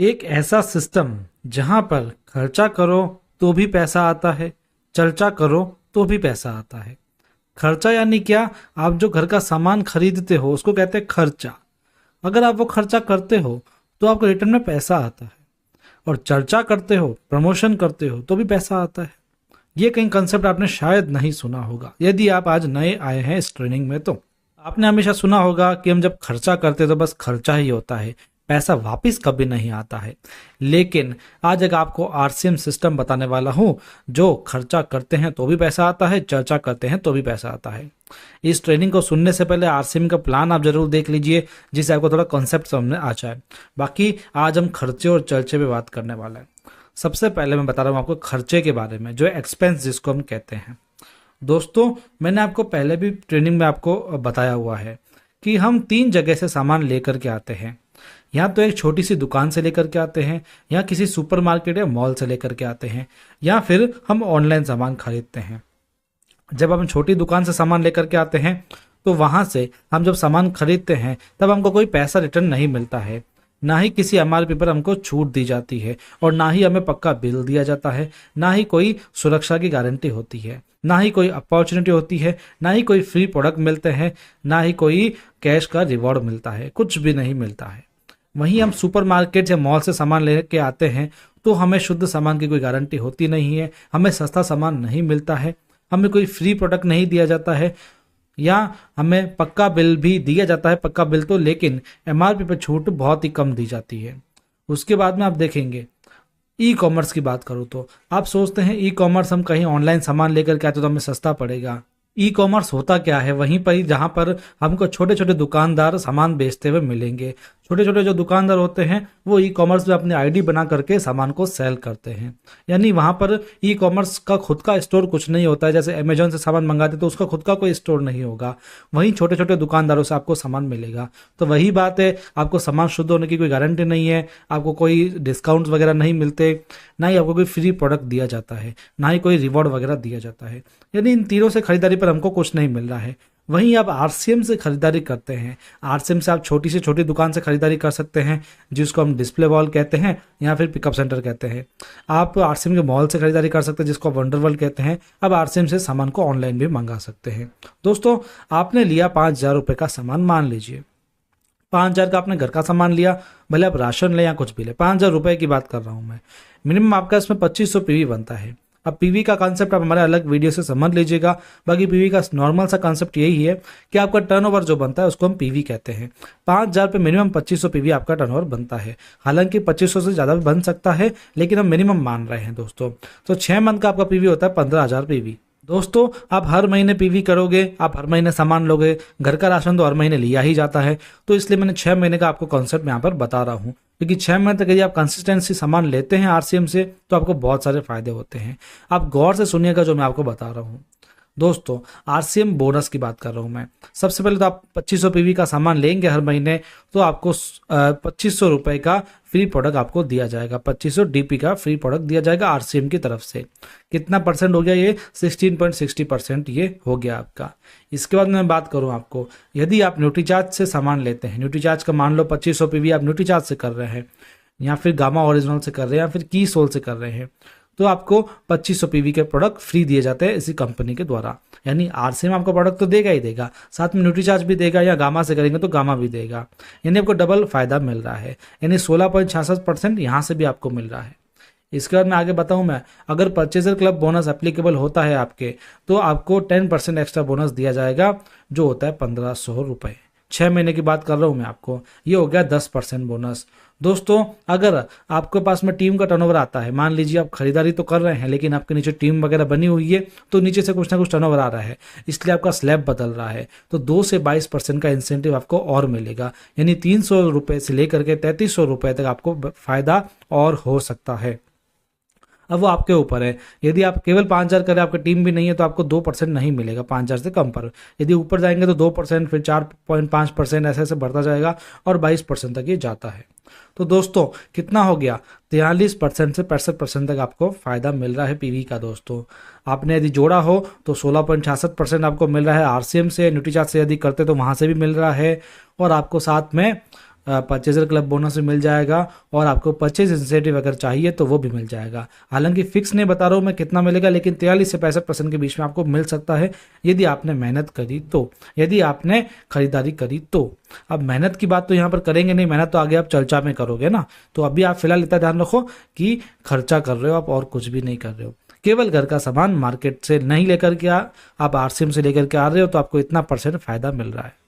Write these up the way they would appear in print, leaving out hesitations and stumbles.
एक ऐसा सिस्टम जहां पर खर्चा करो तो भी पैसा आता है, चर्चा करो तो भी पैसा आता है। खर्चा यानी क्या? आप जो घर का सामान खरीदते हो उसको कहते हैं खर्चा। अगर आप वो खर्चा करते हो तो आपको रिटर्न में पैसा आता है। और चर्चा करते हो, प्रमोशन करते हो तो भी पैसा आता है। ये कहीं कंसेप्ट आपने शायद नहीं सुना होगा यदि आप आज नए आए हैं इस ट्रेनिंग में। तो आपने हमेशा सुना होगा कि हम जब खर्चा करते तो बस खर्चा ही होता है, पैसा वापस कभी नहीं आता है। लेकिन आज एक आपको आरसीएम सिस्टम बताने वाला हूं जो खर्चा करते हैं तो भी पैसा आता है, चर्चा करते हैं तो भी पैसा आता है। इस ट्रेनिंग को सुनने से पहले आरसीएम का प्लान आप जरूर देख लीजिए जिससे आपको थोड़ा कॉन्सेप्ट समझ में आ जाए। बाकी आज हम खर्चे और चर्चे पे बात करने वाले हैं। सबसे पहले मैं बता रहा हूँ आपको खर्चे के बारे में, जो एक्सपेंस जिसको हम कहते हैं। दोस्तों, मैंने आपको पहले भी ट्रेनिंग में आपको बताया हुआ है कि हम 3 जगह से सामान लेकर के आते हैं। या तो एक छोटी सी दुकान से लेकर के आते हैं, या किसी सुपरमार्केट या मॉल से लेकर के आते हैं, या फिर हम ऑनलाइन सामान खरीदते हैं। जब हम छोटी दुकान से सामान लेकर के आते हैं तो वहां से हम जब सामान खरीदते हैं तब हमको कोई पैसा रिटर्न नहीं मिलता है, ना ही किसी एमआरपी पर हमको छूट दी जाती है, और ना ही हमें पक्का बिल दिया जाता है, ना ही कोई सुरक्षा की गारंटी होती है, ना ही कोई अपॉर्चुनिटी होती है, ना ही कोई फ्री प्रोडक्ट मिलते हैं, ना ही कोई कैश का रिवॉर्ड मिलता है, कुछ भी नहीं मिलता है। वहीं हम सुपरमार्केट या मॉल से सामान लेके आते हैं तो हमें शुद्ध सामान की कोई गारंटी होती नहीं है, हमें सस्ता सामान नहीं मिलता है, हमें कोई फ्री प्रोडक्ट नहीं दिया जाता है, या हमें पक्का बिल भी दिया जाता है, पक्का बिल तो, लेकिन एमआरपी पर छूट बहुत ही कम दी जाती है। उसके बाद में आप देखेंगे ई कॉमर्स की बात करूँ तो आप सोचते हैं ई कॉमर्स हम कहीं ऑनलाइन सामान लेकर के आते तो हमें सस्ता पड़ेगा। ई कॉमर्स होता क्या है? वहीं पर ही जहां पर हमको छोटे छोटे दुकानदार सामान बेचते हुए मिलेंगे। छोटे छोटे जो दुकानदार होते हैं वो ई कॉमर्स में अपनी आईडी बना करके सामान को सेल करते हैं। यानी वहां पर ई कॉमर्स का खुद का स्टोर कुछ नहीं होता है। जैसे अमेजोन से सामान मंगाते तो उसका खुद का कोई स्टोर नहीं होगा, वहीं छोटे छोटे दुकानदारों से आपको सामान मिलेगा। तो वही बात है, आपको सामान शुद्ध होने की कोई गारंटी नहीं है, आपको कोई डिस्काउंट वगैरह नहीं मिलते, ना ही आपको कोई फ्री प्रोडक्ट दिया जाता है, ना ही कोई रिवॉर्ड वगैरह दिया जाता है। यानी इन तीनों से खरीदारी पर हमको कुछ नहीं मिल रहा है। वहीं आप आरसीएम से खरीदारी करते हैं। आरसीएम से आप छोटी से छोटी दुकान से खरीदारी कर सकते हैं जिसको हम डिस्प्ले वॉल कहते हैं या फिर पिकअप सेंटर कहते हैं। आप आरसीएम के मॉल से खरीदारी कर सकते हैं जिसको वंडर वर्ल्ड कहते हैं। अब आरसीएम से सामान को ऑनलाइन भी मंगा सकते हैं। दोस्तों, आपने लिया 5,000 रुपये का सामान, मान लीजिए 5,000 का आपने घर का सामान लिया, भले आप राशन ले या कुछ भी ले, 5,000 रुपये की बात कर रहा हूँ मैं। मिनिमम आपका इसमें 2500 पीवी बनता है। अब पीवी का कॉन्सेप्ट आप हमारे अलग वीडियो से समझ लीजिएगा। बाकी पीवी का नॉर्मल सा कॉन्सेप्ट यही है कि आपका टर्नओवर जो बनता है उसको हम पीवी कहते हैं। 5,000 पे मिनिमम 2500 पीवी आपका टर्नओवर बनता है। हालांकि 2500 से ज़्यादा भी बन सकता है, लेकिन हम मिनिमम मान रहे हैं दोस्तों। तो 6 मंथ का आपका पीवी होता है 15,000 पीवी। दोस्तों, आप हर महीने पीवी करोगे, आप हर महीने सामान लोगे, घर का राशन तो हर महीने लिया ही जाता है। तो इसलिए मैंने 6 महीने का आपको कॉन्सेप्ट यहाँ पर बता रहा हूँ, क्योंकि 6 महीने तक यदि आप कंसिस्टेंसी सामान लेते हैं आरसीएम से तो आपको बहुत सारे फायदे होते हैं। आप गौर से सुनिएगा जो मैं आपको बता रहा हूँ। दोस्तों, आरसीएम बोनस की बात कर रहा हूं मैं। सबसे पहले तो आप 2500 पीवी का सामान लेंगे हर महीने तो आपको 2500 रुपए का फ्री प्रोडक्ट आपको दिया जाएगा। 2500 डीपी का फ्री प्रोडक्ट दिया जाएगा आरसीएम की तरफ से। कितना परसेंट हो गया? ये 16.60% ये हो गया आपका। इसके बाद मैं बात करूं आपको, यदि आप न्यूट्रीचार्ज से सामान लेते हैं, न्यूट्रीचार्ज का मान लो 2500 पीवी आप न्यूट्रीचार्ज से कर रहे हैं, या फिर गामा ओरिजिनल से कर रहे हैं, या फिर की सोल से कर रहे हैं, तो आपको 2500 पीवी के प्रोडक्ट फ्री दिए जाते हैं इसी कंपनी के द्वारा। यानी आरसीएम आपको प्रोडक्ट तो देगा ही देगा, साथ में न्यूट्रीचार्ज भी देगा, या गामा से करेंगे तो गामा भी देगा। यानी आपको डबल फायदा मिल रहा है। यानी 16.66% यहाँ से भी आपको मिल रहा है। इसके बाद मैं आगे बताऊं मैं, अगर परचेजर क्लब बोनस एप्लीकेबल होता है आपके तो आपको 10% एक्स्ट्रा बोनस दिया जाएगा, जो होता है 1500 रुपये। 6 महीने की बात कर रहा हूं मैं आपको, ये हो गया 10% बोनस। दोस्तों, अगर आपके पास में टीम का टर्नओवर आता है, मान लीजिए आप खरीदारी तो कर रहे हैं लेकिन आपके नीचे टीम वगैरह बनी हुई है, तो नीचे से कुछ ना कुछ टर्नओवर आ रहा है, इसलिए आपका स्लैब बदल रहा है, तो 2 से 22% का इंसेंटिव आपको और मिलेगा। यानी 300 रुपये से लेकर के 3300 रुपये तक आपको फायदा और हो सकता है। अब वो आपके ऊपर है। यदि आप केवल 5,000 करें, आपकी टीम भी नहीं है, तो आपको 2% नहीं मिलेगा 5,000 से कम पर। यदि ऊपर जाएंगे तो 2%, फिर 4.5%, ऐसे ऐसे बढ़ता जाएगा और 22% तक ये जाता है। तो दोस्तों, कितना हो गया? 43% से 65% तक आपको फायदा मिल रहा है पीवी का। दोस्तों, आपने यदि जोड़ा हो तो 16.66% आपको मिल रहा है आरसीएम से। न्यूट्रीचार्ज से यदि करते तो वहां से भी मिल रहा है, और आपको साथ में परचेजर क्लब बोनस भी मिल जाएगा और आपको परचेज इंसेंटिव अगर चाहिए तो वो भी मिल जाएगा। हालांकि फिक्स नहीं बता रहा हूँ मैं कितना मिलेगा, लेकिन 43 से 65% के बीच में आपको मिल सकता है यदि आपने मेहनत करी तो, यदि आपने खरीदारी करी तो। अब मेहनत की बात तो यहाँ पर करेंगे नहीं, मेहनत तो आगे आप चर्चा में करोगे ना। तो अभी आप फिलहाल इतना ध्यान रखो कि खर्चा कर रहे हो आप और कुछ भी नहीं कर रहे हो। केवल घर का सामान मार्केट से नहीं लेकर के आप आरसीएम से लेकर के आ रहे हो तो आपको इतना % फायदा मिल रहा है।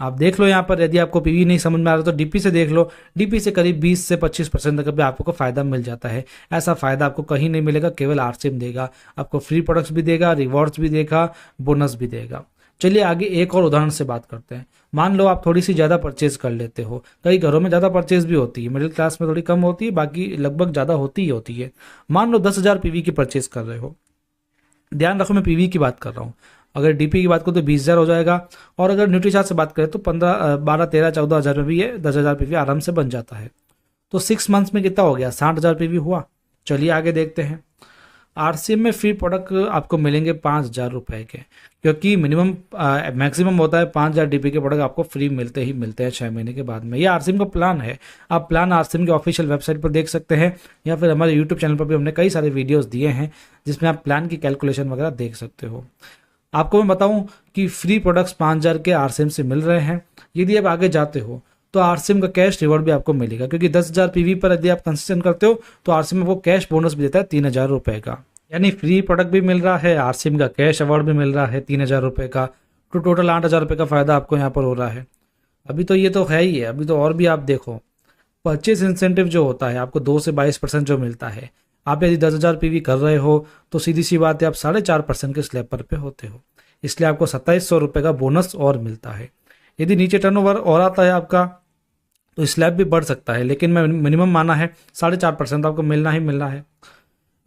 आप देख लो यहाँ पर, यदि आपको पीवी नहीं समझ में आ रहा तो डीपी से देख लो। डीपी से करीब 20 से 25% तक भी आपको फायदा मिल जाता है। ऐसा फायदा आपको कहीं नहीं मिलेगा, केवल आरसीएम देगा आपको। फ्री प्रोडक्ट्स भी देगा, रिवॉर्ड्स भी देगा, बोनस भी देगा। चलिए आगे एक और उदाहरण से बात करते हैं। मान लो आप थोड़ी सी ज़्यादा परचेज कर लेते हो, कई घरों में ज़्यादा परचेज भी होती है, मिडिल क्लास में थोड़ी कम होती है, बाकी लगभग ज़्यादा होती ही होती है। मान लो 10,000 पीवी की परचेज कर रहे हो। ध्यान रखो मैं पीवी की बात कर रहा हूँ, अगर डीपी की बात करो तो 20,000 हो जाएगा, और अगर न्यूट्रीचार्ज से बात करें तो 12, 13, 14,000 में भी ये 10,000 पीवी आराम से बन जाता है। तो 6 मंथ्स में कितना हो गया, 60,000 पीवी हुआ। चलिए आगे देखते हैं। आरसीएम में फ्री प्रोडक्ट आपको मिलेंगे 5,000 रुपये के, क्योंकि मिनिमम मैक्सिमम होता है 5,000 डीपी के प्रोडक्ट आपको फ्री मिलते ही मिलते हैं 6 महीने के बाद में। ये आरसीएम का प्लान है। आप प्लान आरसीएम के ऑफिशियल वेबसाइट पर देख सकते हैं, या फिर हमारे यूट्यूब चैनल पर भी हमने कई सारे वीडियोस दिए हैं जिसमें आप प्लान की कैलकुलेशन वगैरह देख सकते हो। आपको मैं बताऊं कि फ्री प्रोडक्ट्स 5,000 के आरसीएम से मिल रहे हैं। यदि आप आगे जाते हो तो आरसीएम का कैश रिवॉर्ड भी आपको मिलेगा, क्योंकि 10,000 पीवी पर यदि आप कंसिस्टेंट करते हो तो आरसीएम आपको कैश बोनस भी देता है 3,000 रुपये का। यानी फ्री प्रोडक्ट भी मिल रहा है, आरसीएम का कैश अवार्ड भी मिल रहा है 3,000 रुपये का। तो टोटल 8,000 रुपये का फायदा आपको यहाँ पर हो रहा है। अभी तो ये तो है ही है, अभी तो और भी आप देखो। परचेज इंसेंटिव जो होता है आपको 2 से 22% जो मिलता है। आप यदि 10,000 पीवी कर रहे हो तो सीधी सी बात है आप 4.5% के स्लैब पे होते हो, इसलिए आपको 2,700 रुपये का बोनस और मिलता है। यदि नीचे टर्नओवर और आता है आपका तो स्लैब भी बढ़ सकता है, लेकिन मैं मिनिमम माना है 4.5% आपको मिलना ही मिलना है।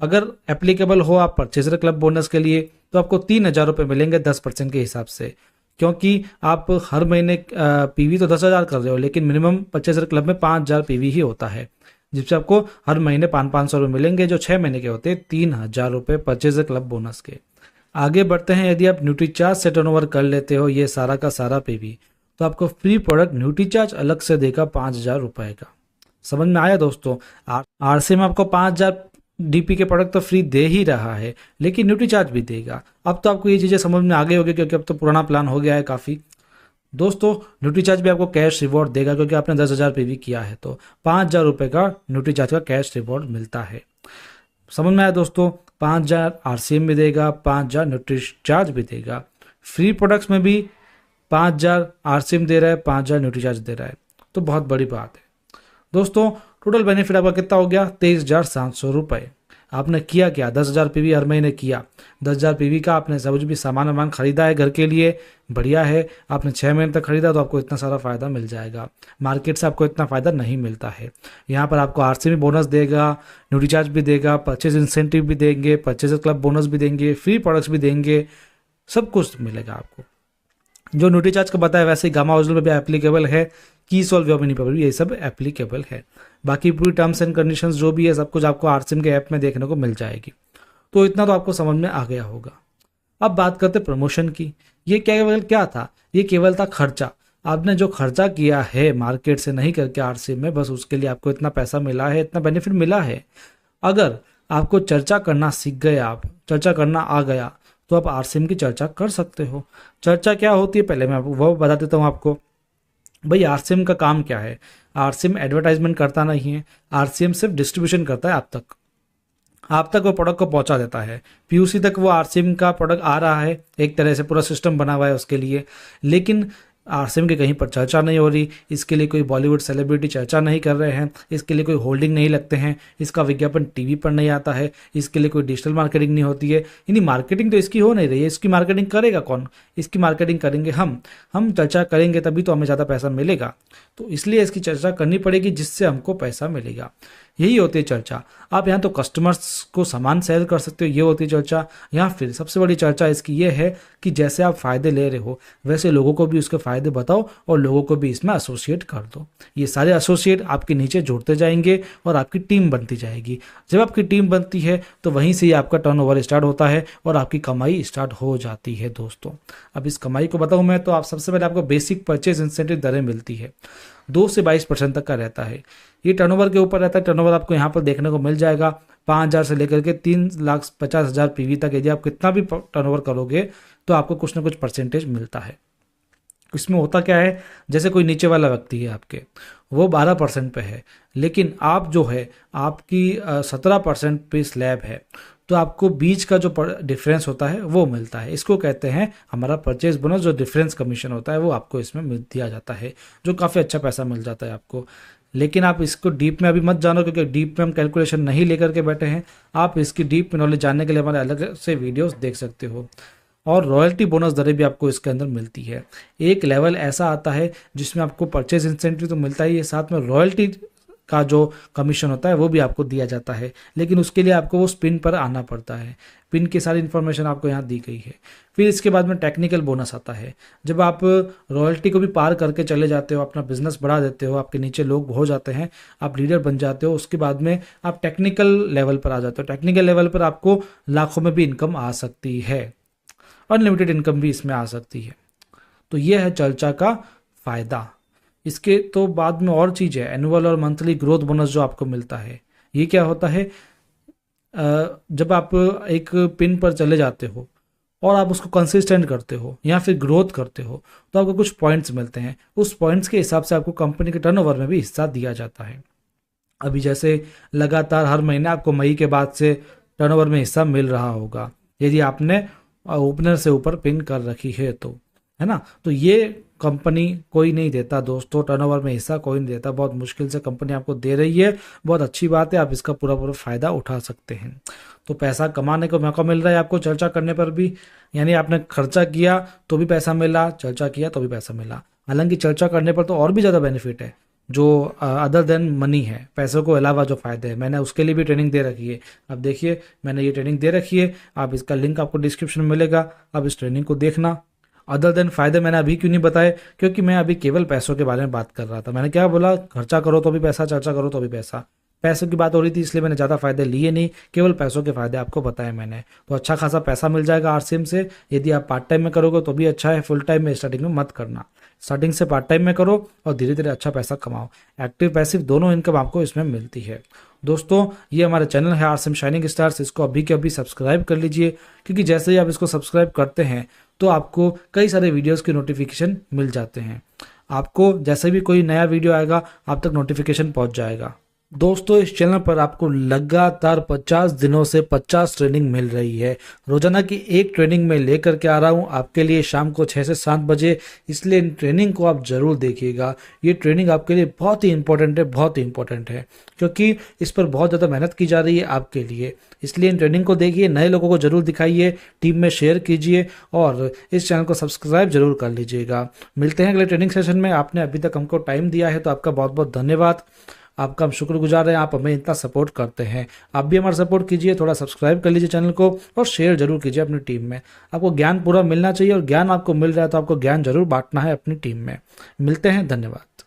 अगर एप्लीकेबल हो आप परचेजर क्लब बोनस के लिए तो आपको 3,000 रुपये मिलेंगे 10% के हिसाब से, क्योंकि आप हर महीने पीवी तो 10,000 कर रहे हो, लेकिन मिनिमम परचेजर क्लब में 5,000 पीवी ही होता है, जिससे आपको हर महीने 500 रुपये मिलेंगे, जो 6 महीने के होते हैं 3,000 रुपये परचेजर क्लब बोनस के। आगे बढ़ते हैं। यदि आप न्यूट्रीचार्ज से टर्नओवर कर लेते हो ये सारा का सारा पीवी, तो आपको फ्री प्रोडक्ट न्यूट्रीचार्ज अलग से देगा 5,000 रुपये का। समझ में आया दोस्तों? आरसी में आपको 5,000 डीपी के प्रोडक्ट तो फ्री दे ही रहा है, लेकिन न्यूट्रीचार्ज भी देगा। अब तो आपको ये चीज़ें समझ में आ गई होगी, क्योंकि अब तो पुराना प्लान हो गया है काफ़ी। दोस्तों न्यूट्रीचार्ज भी आपको कैश रिवॉर्ड देगा, क्योंकि आपने 10,000 पीवी किया है तो 5,000 रुपये का न्यूट्रीचार्ज का कैश रिवॉर्ड मिलता है। समझ में आया दोस्तों? 5,000 आरसीएम भी देगा, 5,000 न्यूट्रीचार्ज भी देगा। फ्री प्रोडक्ट्स में भी 5,000 आरसीएम दे रहा है, 5,000 न्यूट्रीचार्ज दे रहा है, तो बहुत बड़ी बात है दोस्तों। टोटल बेनिफिट आपका कितना हो गया? 23,700 रुपये। आपने किया क्या? 10,000 पीवी हर महीने किया। 10,000 पीवी का आपने सब कुछ भी सामान खरीदा है घर के लिए, बढ़िया है। आपने 6 महीने तक खरीदा तो आपको इतना सारा फायदा मिल जाएगा। मार्केट से आपको इतना फायदा नहीं मिलता है। यहाँ पर आपको आरसीएम बोनस देगा, न्यूट्रीचार्ज भी देगा, परचेज इंसेंटिव भी देंगे, परचेजर क्लब बोनस भी देंगे, फ्री प्रोडक्ट्स भी देंगे, सब कुछ मिलेगा आपको। जो न्यूट्रीचार्ज का बताया वैसे ही गामा ओरिजिनल में भी एप्लीकेबल है, कीसॉल्व व्योमिनी पर भी ये सब एप्लीकेबल है। बाकी पूरी टर्म्स एंड कंडीशंस जो भी है सब कुछ आपको आरसीएम के ऐप में देखने को मिल जाएगी। तो इतना तो आपको समझ में आ गया होगा। अब बात करते प्रमोशन की। ये केवल क्या था? ये केवल था खर्चा। आपने जो खर्चा किया है मार्केट से नहीं करके आरसीएम में, बस उसके लिए आपको इतना पैसा मिला है, इतना बेनिफिट मिला है। अगर आपको चर्चा करना सीख गए, आप चर्चा करना आ गया, तो आप आरसीएम की चर्चा कर सकते हो। चर्चा क्या होती है पहले मैं वो बता देता हूँ आपको। भाई आरसीएम का काम क्या है? आरसीएम एडवर्टाइजमेंट करता नहीं है, आरसीएम सिर्फ डिस्ट्रीब्यूशन करता है। आप तक वो प्रोडक्ट को पहुंचा देता है। पीयूसी तक वो आरसीएम का प्रोडक्ट आ रहा है, एक तरह से पूरा सिस्टम बना हुआ है उसके लिए, लेकिन आरसीएम की कहीं पर चर्चा नहीं हो रही। इसके लिए कोई बॉलीवुड सेलिब्रिटी चर्चा नहीं कर रहे हैं, इसके लिए कोई होल्डिंग नहीं लगते हैं, इसका विज्ञापन टीवी पर नहीं आता है, इसके लिए कोई डिजिटल मार्केटिंग नहीं होती है। यानी मार्केटिंग तो इसकी हो नहीं रही है। इसकी मार्केटिंग करेगा कौन? इसकी मार्केटिंग करेंगे हम चर्चा करेंगे तभी तो हमें ज़्यादा पैसा मिलेगा। तो इसलिए इसकी चर्चा करनी पड़ेगी जिससे हमको पैसा मिलेगा। यही होती है चर्चा। आप यहाँ तो कस्टमर्स को सामान सेल कर सकते हो, ये होती है चर्चा। या फिर सबसे बड़ी चर्चा इसकी ये है कि जैसे आप फ़ायदे ले रहे हो वैसे लोगों को भी उसके फ़ायदे बताओ और लोगों को भी इसमें एसोसिएट कर दो। ये सारे एसोसिएट आपके नीचे जुड़ते जाएंगे और आपकी टीम बनती जाएगी। जब आपकी टीम बनती है तो वहीं से ही आपका टर्नओवर स्टार्ट होता है और आपकी कमाई स्टार्ट हो जाती है दोस्तों। अब इस कमाई को बताऊँ मैं तो आप सबसे पहले आपको बेसिक परचेज इंसेंटिव दरें मिलती है, 2 से 22% तक का रहता है। ये टर्नओवर के ऊपर रहता है। टर्नओवर आपको यहाँ पर देखने को मिल जाएगा 5,000 से लेकर के 3,50,000 पीवी तक। यदि आप कितना भी टर्नओवर करोगे तो आपको कुछ ना कुछ परसेंटेज मिलता है। इसमें होता क्या है, जैसे कोई नीचे वाला व्यक्ति है आपके, वो 12% पे है, लेकिन आप जो है आपकी 17% पे स्लैब है, तो आपको बीच का जो डिफरेंस होता है वो मिलता है। इसको कहते हैं हमारा परचेज बोनस। जो डिफरेंस कमीशन होता है वो आपको इसमें मिल दिया जाता है, जो काफ़ी अच्छा पैसा मिल जाता है आपको। लेकिन आप इसको डीप में अभी मत जानो, क्योंकि डीप में हम कैलकुलेशन नहीं लेकर के बैठे हैं। आप इसकी डीप में नॉलेज जानने के लिए हमारे अलग से वीडियोस देख सकते हो। और रॉयल्टी बोनस दरें भी आपको इसके अंदर मिलती है। एक लेवल ऐसा आता है जिसमें आपको परचेज इंसेंटिव तो मिलता ही है, साथ में रॉयल्टी का जो कमीशन होता है वो भी आपको दिया जाता है, लेकिन उसके लिए आपको वो स्पिन पर आना पड़ता है। पिन की सारी इन्फॉर्मेशन आपको यहाँ दी गई है। फिर इसके बाद में टेक्निकल बोनस आता है। जब आप रॉयल्टी को भी पार करके चले जाते हो, अपना बिजनेस बढ़ा देते हो, आपके नीचे लोग हो जाते हैं, आप लीडर बन जाते हो, उसके बाद में आप टेक्निकल लेवल पर आ जाते हो। टेक्निकल लेवल पर आपको लाखों में भी इनकम आ सकती है, अनलिमिटेड इनकम भी इसमें आ सकती है। तो ये है चर्चा का फ़ायदा। इसके तो बाद में और चीज़ है, एनुअल और मंथली ग्रोथ बोनस जो आपको मिलता है। ये क्या होता है, जब आप एक पिन पर चले जाते हो और आप उसको कंसिस्टेंट करते हो या फिर ग्रोथ करते हो तो आपको कुछ पॉइंट्स मिलते हैं। उस पॉइंट्स के हिसाब से आपको कंपनी के टर्नओवर में भी हिस्सा दिया जाता है। अभी जैसे लगातार हर महीने आपको मई के बाद से टर्नओवर में हिस्सा मिल रहा होगा, यदि आपने ओपनर से ऊपर पिन कर रखी है तो, है ना। तो ये कंपनी कोई नहीं देता दोस्तों, टर्नओवर में हिस्सा कोई नहीं देता। बहुत मुश्किल से कंपनी आपको दे रही है, बहुत अच्छी बात है, आप इसका पूरा पूरा फ़ायदा उठा सकते हैं। तो पैसा कमाने का मौका मिल रहा है आपको चर्चा करने पर भी, यानी आपने खर्चा किया तो भी पैसा मिला, चर्चा किया तो भी पैसा मिला। हालांकि चर्चा करने पर तो और भी ज़्यादा बेनिफिट है, जो अदर देन मनी है, पैसों को अलावा जो फ़ायदे हैं। मैंने उसके लिए भी ट्रेनिंग दे रखी है। अब देखिए मैंने ये ट्रेनिंग दे रखी है, आप इसका लिंक आपको डिस्क्रिप्शन में मिलेगा, आप इस ट्रेनिंग को देखना। अदर देन फ़ायदे मैंने अभी क्यों नहीं बताए, क्योंकि मैं अभी केवल पैसों के बारे में बात कर रहा था। मैंने क्या बोला, खर्चा करो तो भी पैसा, चर्चा करो तो भी पैसा। पैसों की बात हो रही थी इसलिए मैंने ज़्यादा फायदे लिए नहीं, केवल पैसों के फायदे आपको बताए मैंने। तो अच्छा खासा पैसा मिल जाएगा आरसीएम से। यदि आप पार्ट टाइम में करोगे तो भी अच्छा है, फुल टाइम में स्टार्टिंग में मत करना। स्टार्टिंग से पार्ट टाइम में करो और धीरे धीरे अच्छा पैसा कमाओ। एक्टिव पैसिव दोनों इनकम आपको इसमें मिलती है। दोस्तों ये हमारा चैनल है आरसीएम शाइनिंग स्टार्स, इसको अभी के अभी सब्सक्राइब कर लीजिए, क्योंकि जैसे ही आप इसको सब्सक्राइब करते हैं तो आपको कई सारे वीडियोस के नोटिफिकेशन मिल जाते हैं। आपको जैसे भी कोई नया वीडियो आएगा आप तक नोटिफिकेशन पहुंच जाएगा। दोस्तों इस चैनल पर आपको लगातार 50 दिनों से 50 ट्रेनिंग मिल रही है। रोजाना की एक ट्रेनिंग में लेकर के आ रहा हूं आपके लिए शाम को 6 से 7 बजे, इसलिए इन ट्रेनिंग को आप जरूर देखिएगा। ये ट्रेनिंग आपके लिए बहुत ही इंपॉर्टेंट है, बहुत ही इंपॉर्टेंट है, क्योंकि इस पर बहुत ज़्यादा मेहनत की जा रही है आपके लिए। इसलिए इन ट्रेनिंग को देखिए, नए लोगों को जरूर दिखाइए, टीम में शेयर कीजिए और इस चैनल को सब्सक्राइब जरूर कर लीजिएगा। मिलते हैं अगले ट्रेनिंग सेशन में। आपने अभी तक हमको टाइम दिया है तो आपका बहुत बहुत धन्यवाद। आपका हम शुक्रगुजार हैं, आप हमें इतना सपोर्ट करते हैं। आप भी हमारा सपोर्ट कीजिए, थोड़ा सब्सक्राइब कर लीजिए चैनल को और शेयर जरूर कीजिए अपनी टीम में। आपको ज्ञान पूरा मिलना चाहिए और ज्ञान आपको मिल रहा है तो आपको ज्ञान जरूर बांटना है अपनी टीम में। मिलते हैं, धन्यवाद।